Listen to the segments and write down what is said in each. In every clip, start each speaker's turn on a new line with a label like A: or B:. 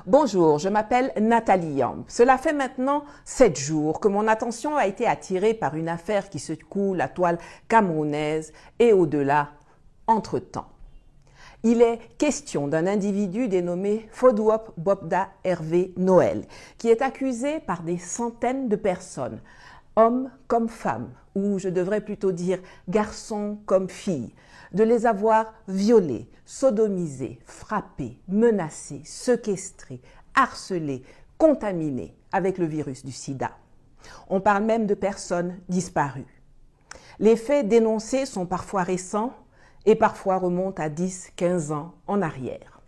A: Bonjour, je m'appelle Nathalie Yamb. Cela fait maintenant 7 jours que mon attention a été attirée par une affaire qui secoue la toile camerounaise et au-delà, entre-temps. Il est question d'un individu dénommé Fodouop Bobda Hervé Noël, qui est accusé par des centaines de personnes, hommes comme femmes, ou je devrais plutôt dire garçons comme filles, de les avoir violés, sodomisés, frappés, menacés, séquestrés, harcelés, contaminés avec le virus du sida. On parle même de personnes disparues. Les faits dénoncés sont parfois récents et parfois remontent à 10-15 ans en arrière.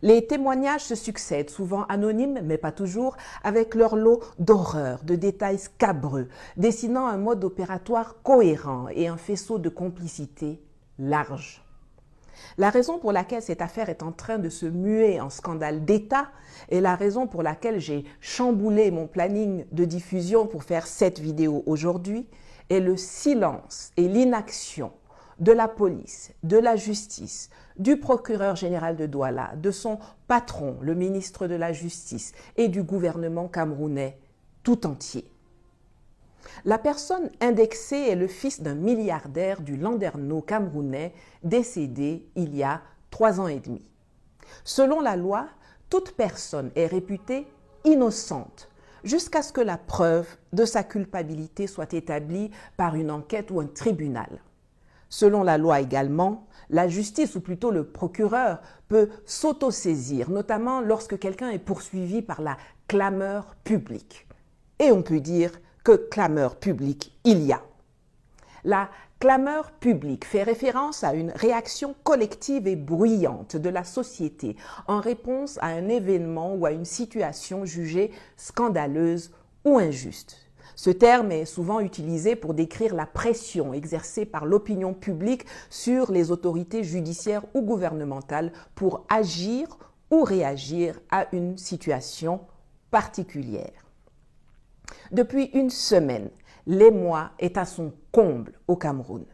A: Les témoignages se succèdent, souvent anonymes, mais pas toujours, avec leur lot d'horreurs, de détails scabreux, dessinant un mode opératoire cohérent et un faisceau de complicité large. La raison pour laquelle cette affaire est en train de se muer en scandale d'État et la raison pour laquelle j'ai chamboulé mon planning de diffusion pour faire cette vidéo aujourd'hui est le silence et l'inaction de la police, de la justice, du procureur général de Douala, de son patron, le ministre de la Justice, et du gouvernement camerounais tout entier. La personne indexée est le fils d'un milliardaire du Landerneau camerounais décédé il y a 3 ans et demi. Selon la loi, toute personne est réputée innocente jusqu'à ce que la preuve de sa culpabilité soit établie par une enquête ou un tribunal. Selon la loi également, la justice, ou plutôt le procureur, peut s'autosaisir, notamment lorsque quelqu'un est poursuivi par la clameur publique. Et on peut dire que clameur publique il y a. La clameur publique fait référence à une réaction collective et bruyante de la société en réponse à un événement ou à une situation jugée scandaleuse ou injuste. Ce terme est souvent utilisé pour décrire la pression exercée par l'opinion publique sur les autorités judiciaires ou gouvernementales pour agir ou réagir à une situation particulière. Depuis une semaine, l'émoi est à son comble au Cameroun.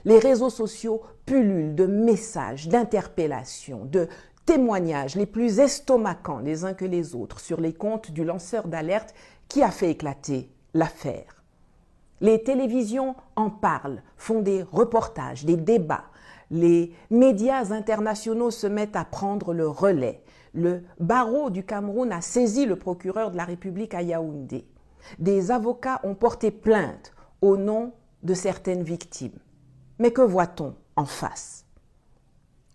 A: Les réseaux sociaux pullulent de messages, d'interpellations, de témoignages les plus estomacants les uns que les autres sur les comptes du lanceur d'alerte qui a fait éclater l'affaire. Les télévisions en parlent, font des reportages, des débats. Les médias internationaux se mettent à prendre le relais. Le barreau du Cameroun a saisi le procureur de la République à Yaoundé. Des avocats ont porté plainte au nom de certaines victimes. Mais que voit-on en face?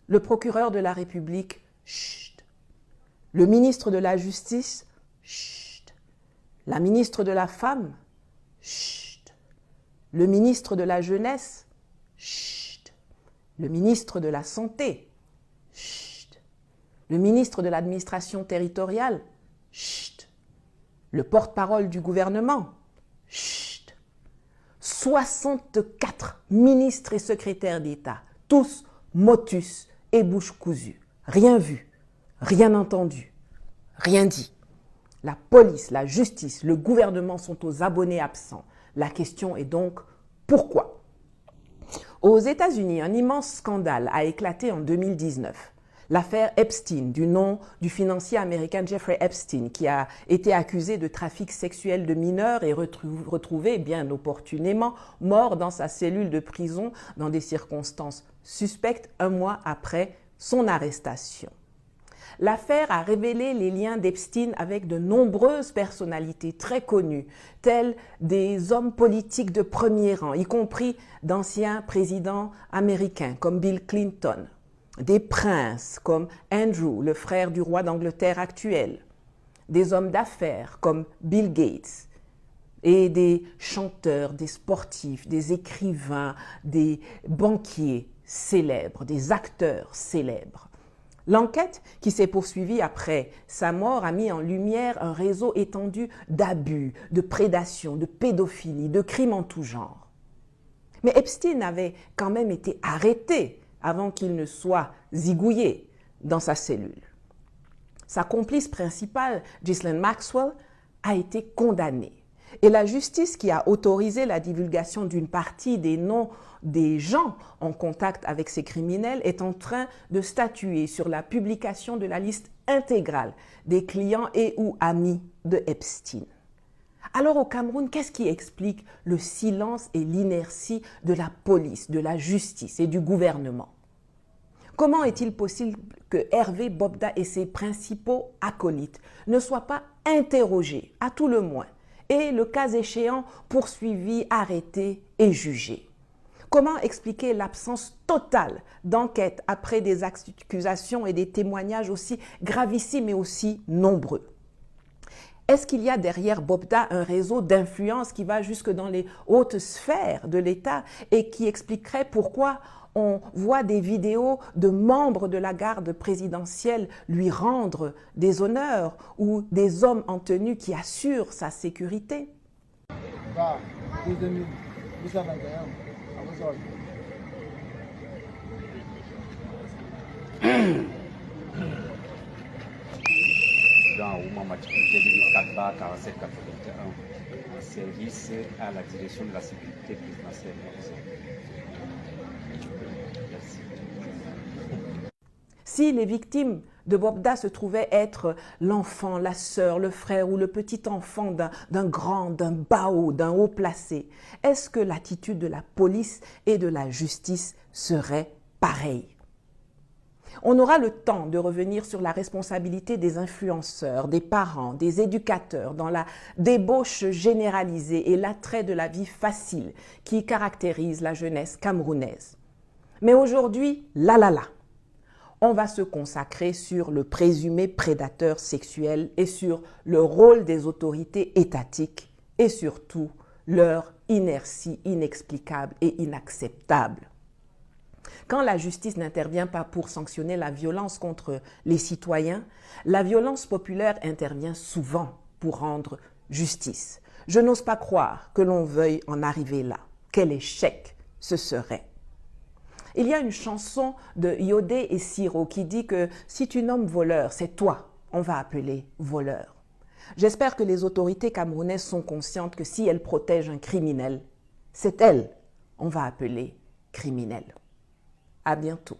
A: Le procureur de la République, chut. Le ministre de la Justice, chut. La ministre de la Femme, chut. Le ministre de la Jeunesse, chut. Le ministre de la Santé, chut. Le ministre de l'Administration territoriale, chut. Le porte-parole du gouvernement, chut. 64 ministres et secrétaires d'État, tous motus et bouche cousue. Rien vu, rien entendu, rien dit. La police, la justice, le gouvernement sont aux abonnés absents. La question est donc pourquoi? Aux États-Unis, un immense scandale a éclaté en 2019. L'affaire Epstein, du nom du financier américain Jeffrey Epstein, qui a été accusé de trafic sexuel de mineurs et retrouvé bien opportunément mort dans sa cellule de prison dans des circonstances suspectes 1 mois après son arrestation. L'affaire a révélé les liens d'Epstein avec de nombreuses personnalités très connues, telles des hommes politiques de premier rang, y compris d'anciens présidents américains comme Bill Clinton, des princes comme Andrew, le frère du roi d'Angleterre actuel, des hommes d'affaires comme Bill Gates, et des chanteurs, des sportifs, des écrivains, des banquiers célèbres, des acteurs célèbres. L'enquête qui s'est poursuivie après sa mort a mis en lumière un réseau étendu d'abus, de prédation, de pédophilie, de crimes en tout genre. Mais Epstein avait quand même été arrêté avant qu'il ne soit zigouillé dans sa cellule. Sa complice principale, Ghislaine Maxwell, a été condamnée. Et la justice qui a autorisé la divulgation d'une partie des noms des gens en contact avec ces criminels est en train de statuer sur la publication de la liste intégrale des clients et ou amis de Epstein. Alors au Cameroun, qu'est-ce qui explique le silence et l'inertie de la police, de la justice et du gouvernement? Comment est-il possible que Hervé Bobda et ses principaux acolytes ne soient pas interrogés, à tout le moins, et le cas échéant poursuivis, arrêtés et jugés? Comment expliquer l'absence totale d'enquête après des accusations et des témoignages aussi gravissimes et aussi nombreux? Est-ce qu'il y a derrière Bobda un réseau d'influence qui va jusque dans les hautes sphères de l'État et qui expliquerait pourquoi on voit des vidéos de membres de la garde présidentielle lui rendre des honneurs ou des hommes en tenue qui assurent sa sécurité?
B: Dans Ouma Maturité 2004-47-81 en service à la direction de la sécurité présidentielle. Merci.
A: Si les victimes de Bobda se trouvaient être l'enfant, la sœur, le frère ou le petit enfant d'un grand, d'un bao, d'un haut placé, est-ce que l'attitude de la police et de la justice serait pareille? On aura le temps de revenir sur la responsabilité des influenceurs, des parents, des éducateurs dans la débauche généralisée et l'attrait de la vie facile qui caractérise la jeunesse camerounaise. Mais aujourd'hui, on va se consacrer sur le présumé prédateur sexuel et sur le rôle des autorités étatiques et surtout leur inertie inexplicable et inacceptable. Quand la justice n'intervient pas pour sanctionner la violence contre les citoyens, la violence populaire intervient souvent pour rendre justice. Je n'ose pas croire que l'on veuille en arriver là. Quel échec ce serait! Il y a une chanson de Yodé et Siro qui dit que si tu nommes voleur, c'est toi, on va appeler voleur. J'espère que les autorités camerounaises sont conscientes que si elles protègent un criminel, c'est elles, on va appeler criminel. À bientôt.